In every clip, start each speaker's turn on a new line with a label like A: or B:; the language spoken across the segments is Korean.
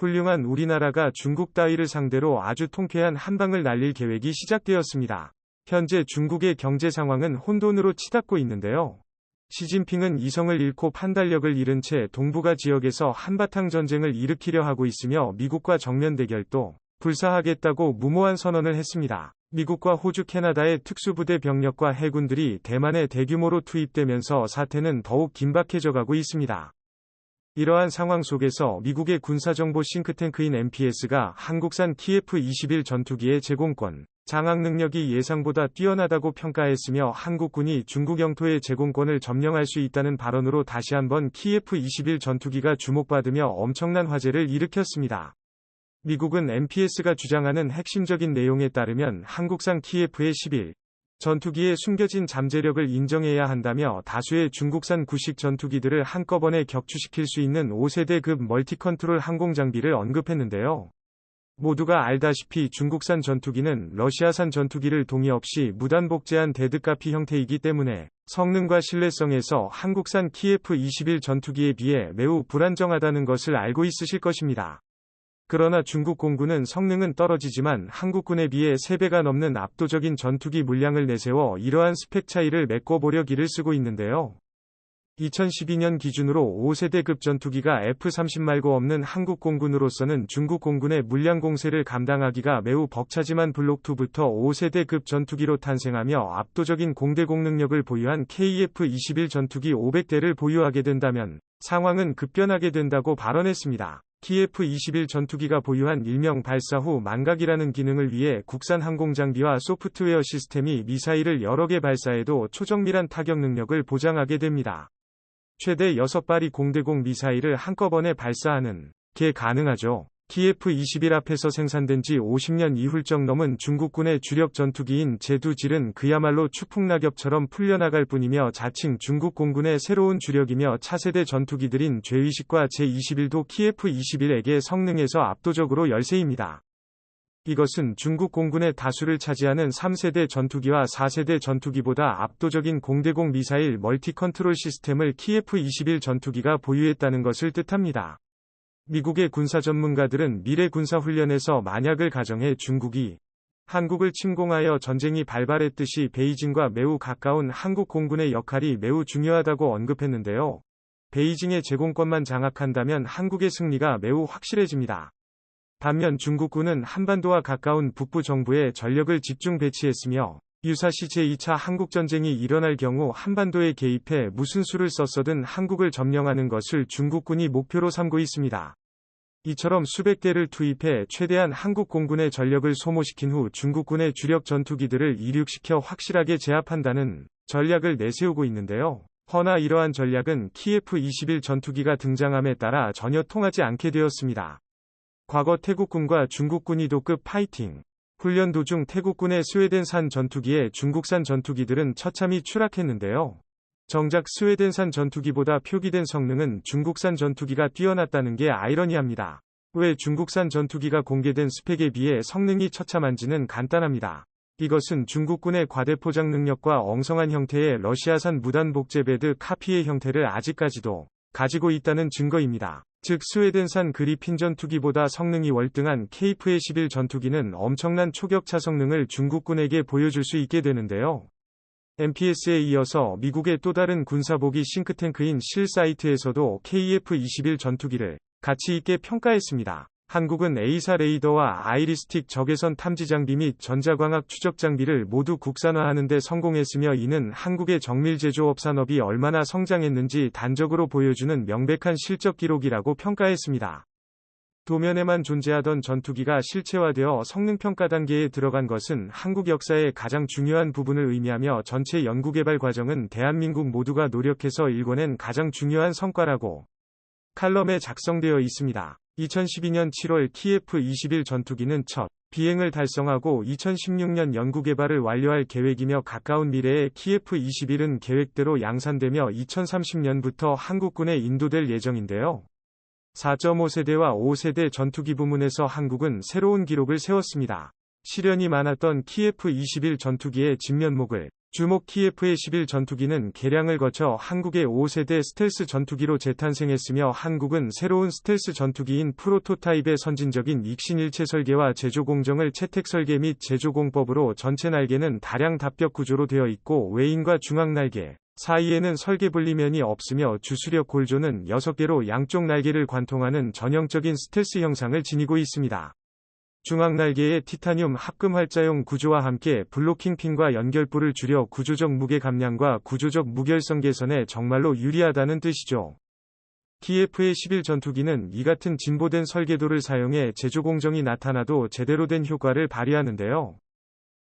A: 훌륭한 우리나라가 중국 따위를 상대로 아주 통쾌한 한방을 날릴 계획이 시작되었습니다. 현재 중국의 경제 상황은 혼돈으로 치닫고 있는데요. 시진핑은 이성을 잃고 판단력을 잃은 채 동북아 지역에서 한바탕 전쟁을 일으키려 하고 있으며 미국과 정면 대결도 불사하겠다고 무모한 선언을 했습니다. 미국과 호주, 캐나다의 특수부대 병력과 해군들이 대만에 대규모로 투입되면서 사태는 더욱 긴박해져가고 있습니다. 이러한 상황 속에서 미국의 군사정보 싱크탱크인 MPS가 한국산 KF-21 전투기의 제공권, 장악 능력이 예상보다 뛰어나다고 평가했으며 한국군이 중국 영토의 제공권을 점령할 수 있다는 발언으로 다시 한번 KF-21 전투기가 주목받으며 엄청난 화제를 일으켰습니다. 미국은 MPS가 주장하는 핵심적인 내용에 따르면 한국산 KF-11 전투기의 숨겨진 잠재력을 인정해야 한다며 다수의 중국산 구식 전투기들을 한꺼번에 격추시킬 수 있는 5세대급 멀티컨트롤 항공장비를 언급했는데요. 모두가 알다시피 중국산 전투기는 러시아산 전투기를 동의 없이 무단 복제한 데드카피 형태이기 때문에 성능과 신뢰성에서 한국산 KF-21 전투기에 비해 매우 불안정하다는 것을 알고 있으실 것입니다. 그러나 중국 공군은 성능은 떨어지지만 한국군에 비해 3배가 넘는 압도적인 전투기 물량을 내세워 이러한 스펙 차이를 메꿔보려 기를 쓰고 있는데요. 2012년 기준으로 5세대급 전투기가 F-30 말고 없는 한국 공군으로서는 중국 공군의 물량 공세를 감당하기가 매우 벅차지만 블록2부터 5세대급 전투기로 탄생하며 압도적인 공대공 능력을 보유한 KF-21 전투기 500대를 보유하게 된다면 상황은 급변하게 된다고 발언했습니다. KF-21 전투기가 보유한 일명 발사 후 만각이라는 기능을 위해 국산 항공장비와 소프트웨어 시스템이 미사일을 여러 개 발사해도 초정밀한 타격 능력을 보장하게 됩니다. 최대 6발이 공대공 미사일을 한꺼번에 발사하는 게 가능하죠. KF-21 앞에서 생산된 지 50년 이훌쩍 넘은 중국군의 주력 전투기인 제두-질은 그야말로 추풍낙엽처럼 풀려나갈 뿐이며 자칭 중국 공군의 새로운 주력이며 차세대 전투기들인 죄의식과 제21도 KF-21에게 성능에서 압도적으로 열세입니다. 이것은 중국 공군의 다수를 차지하는 3세대 전투기와 4세대 전투기보다 압도적인 공대공 미사일 멀티 컨트롤 시스템을 KF-21 전투기가 보유했다는 것을 뜻합니다. 미국의 군사 전문가들은 미래 군사훈련에서 만약을 가정해 중국이 한국을 침공하여 전쟁이 발발했듯이 베이징과 매우 가까운 한국 공군의 역할이 매우 중요하다고 언급했는데요. 베이징의 제공권만 장악한다면 한국의 승리가 매우 확실해집니다. 반면 중국군은 한반도와 가까운 북부 정부에 전력을 집중 배치했으며 유사시 제2차 한국전쟁이 일어날 경우 한반도에 개입해 무슨 수를 썼어든 한국을 점령하는 것을 중국군이 목표로 삼고 있습니다. 이처럼 수백 대를 투입해 최대한 한국 공군의 전력을 소모시킨 후 중국군의 주력 전투기들을 이륙시켜 확실하게 제압한다는 전략을 내세우고 있는데요. 허나 이러한 전략은 KF-21 전투기가 등장함에 따라 전혀 통하지 않게 되었습니다. 과거 태국군과 중국군이 도급 파이팅 훈련 도중 태국군의 스웨덴산 전투기에 중국산 전투기들은 처참히 추락했는데요. 정작 스웨덴산 전투기보다 표기된 성능은 중국산 전투기가 뛰어났다는 게 아이러니합니다. 왜 중국산 전투기가 공개된 스펙에 비해 성능이 처참한지는 간단합니다. 이것은 중국군의 과대포장 능력과 엉성한 형태의 러시아산 무단 복제 배드 카피의 형태를 아직까지도 가지고 있다는 증거입니다. 즉 스웨덴산 그리핀 전투기보다 성능이 월등한 KF-11 전투기는 엄청난 초격차 성능을 중국군에게 보여줄 수 있게 되는데요. MPS에 이어서 미국의 또 다른 군사보기 싱크탱크인 실 사이트에서도 KF-21 전투기를 가치 있게 평가했습니다. 한국은 A사 레이더와 아이리스틱 적외선 탐지 장비 및 전자광학 추적 장비를 모두 국산화하는 데 성공했으며 이는 한국의 정밀 제조업 산업이 얼마나 성장했는지 단적으로 보여주는 명백한 실적 기록이라고 평가했습니다. 도면에만 존재하던 전투기가 실체화되어 성능평가 단계에 들어간 것은 한국 역사의 가장 중요한 부분을 의미하며 전체 연구개발 과정은 대한민국 모두가 노력해서 일궈낸 가장 중요한 성과라고 칼럼에 작성되어 있습니다. 2012년 7월 KF-21 전투기는 첫 비행을 달성하고 2016년 연구개발을 완료할 계획이며 가까운 미래에 KF-21은 계획대로 양산되며 2030년부터 한국군에 인도될 예정인데요. 4.5세대와 5세대 전투기 부문에서 한국은 새로운 기록을 세웠습니다. 시련이 많았던 KF-21 전투기의 진면목을 주목 KF-11 전투기는 개량을 거쳐 한국의 5세대 스텔스 전투기로 재탄생했으며 한국은 새로운 스텔스 전투기인 프로토타입의 선진적인 익신일체 설계와 제조 공정을 채택 설계 및 제조 공법으로 전체 날개는 다량 답벽 구조로 되어 있고 외인과 중앙 날개 사이에는 설계 분리면이 없으며 주수력 골조는 6개로 양쪽 날개를 관통하는 전형적인 스텔스 형상을 지니고 있습니다. 중앙 날개의 티타늄 합금 활자용 구조와 함께 블로킹 핀과 연결부를 줄여 구조적 무게 감량과 구조적 무결성 개선에 정말로 유리하다는 뜻이죠. KF-11 전투기는 이 같은 진보된 설계도를 사용해 제조 공정이 나타나도 제대로 된 효과를 발휘하는데요.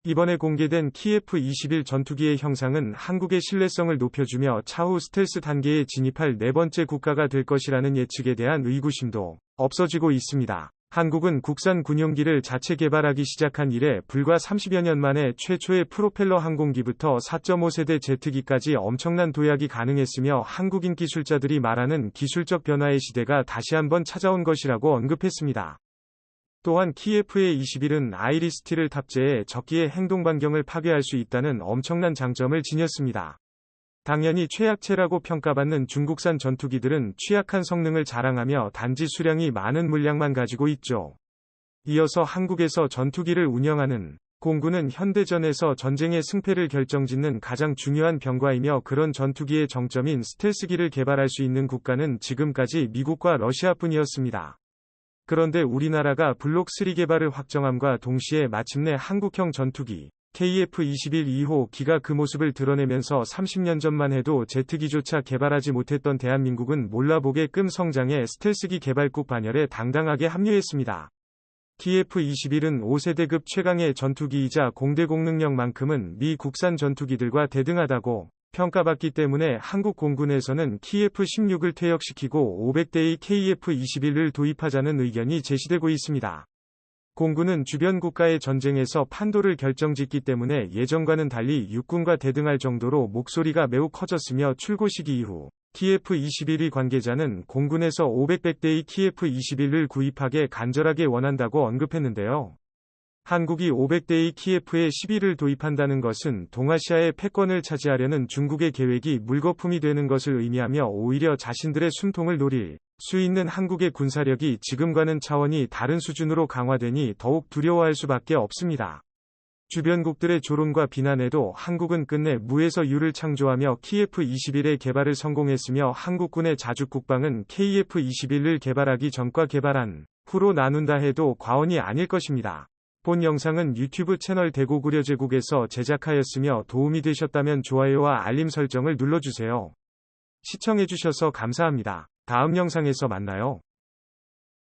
A: 이번에 공개된 KF-21 전투기의 형상은 한국의 신뢰성을 높여주며 차후 스텔스 단계에 진입할 네 번째 국가가 될 것이라는 예측에 대한 의구심도 없어지고 있습니다. 한국은 국산 군용기를 자체 개발하기 시작한 이래 불과 30여 년 만에 최초의 프로펠러 항공기부터 4.5세대 제트기까지 엄청난 도약이 가능했으며 한국인 기술자들이 말하는 기술적 변화의 시대가 다시 한번 찾아온 것이라고 언급했습니다. 또한 KF-21은 아이리스티를 탑재해 적기의 행동 반경을 파괴할 수 있다는 엄청난 장점을 지녔습니다. 당연히 최약체라고 평가받는 중국산 전투기들은 취약한 성능을 자랑하며 단지 수량이 많은 물량만 가지고 있죠. 이어서 한국에서 전투기를 운영하는 공군은 현대전에서 전쟁의 승패를 결정짓는 가장 중요한 병과이며 그런 전투기의 정점인 스텔스기를 개발할 수 있는 국가는 지금까지 미국과 러시아뿐이었습니다. 그런데 우리나라가 블록3 개발을 확정함과 동시에 마침내 한국형 전투기 KF-21 2호 기가 그 모습을 드러내면서 30년 전만 해도 제트기조차 개발하지 못했던 대한민국은 몰라보게끔 성장해 스텔스기 개발국 반열에 당당하게 합류했습니다. KF-21은 5세대급 최강의 전투기이자 공대 공능력만큼은 미 국산 전투기들과 대등하다고 평가받기 때문에 한국 공군에서는 KF-16을 퇴역시키고 500대의 KF-21을 도입하자는 의견이 제시되고 있습니다. 공군은 주변 국가의 전쟁에서 판도를 결정짓기 때문에 예전과는 달리 육군과 대등할 정도로 목소리가 매우 커졌으며 출고 시기 이후 KF-21의 관계자는 공군에서 500대의 KF-21을 구입하게 간절하게 원한다고 언급했는데요. 한국이 500대의 KF-11을 도입한다는 것은 동아시아의 패권을 차지하려는 중국의 계획이 물거품이 되는 것을 의미하며 오히려 자신들의 숨통을 노릴 수 있는 한국의 군사력이 지금과는 차원이 다른 수준으로 강화되니 더욱 두려워할 수밖에 없습니다. 주변국들의 조롱과 비난에도 한국은 끝내 무에서 유를 창조하며 KF-21의 개발을 성공했으며 한국군의 자주 국방은 KF-21을 개발하기 전과 개발한 후로 나눈다 해도 과언이 아닐 것입니다. 본 영상은 유튜브 채널 대고구려제국에서 제작하였으며 도움이 되셨다면 좋아요와 알림 설정을 눌러주세요. 시청해주셔서 감사합니다. 다음 영상에서 만나요.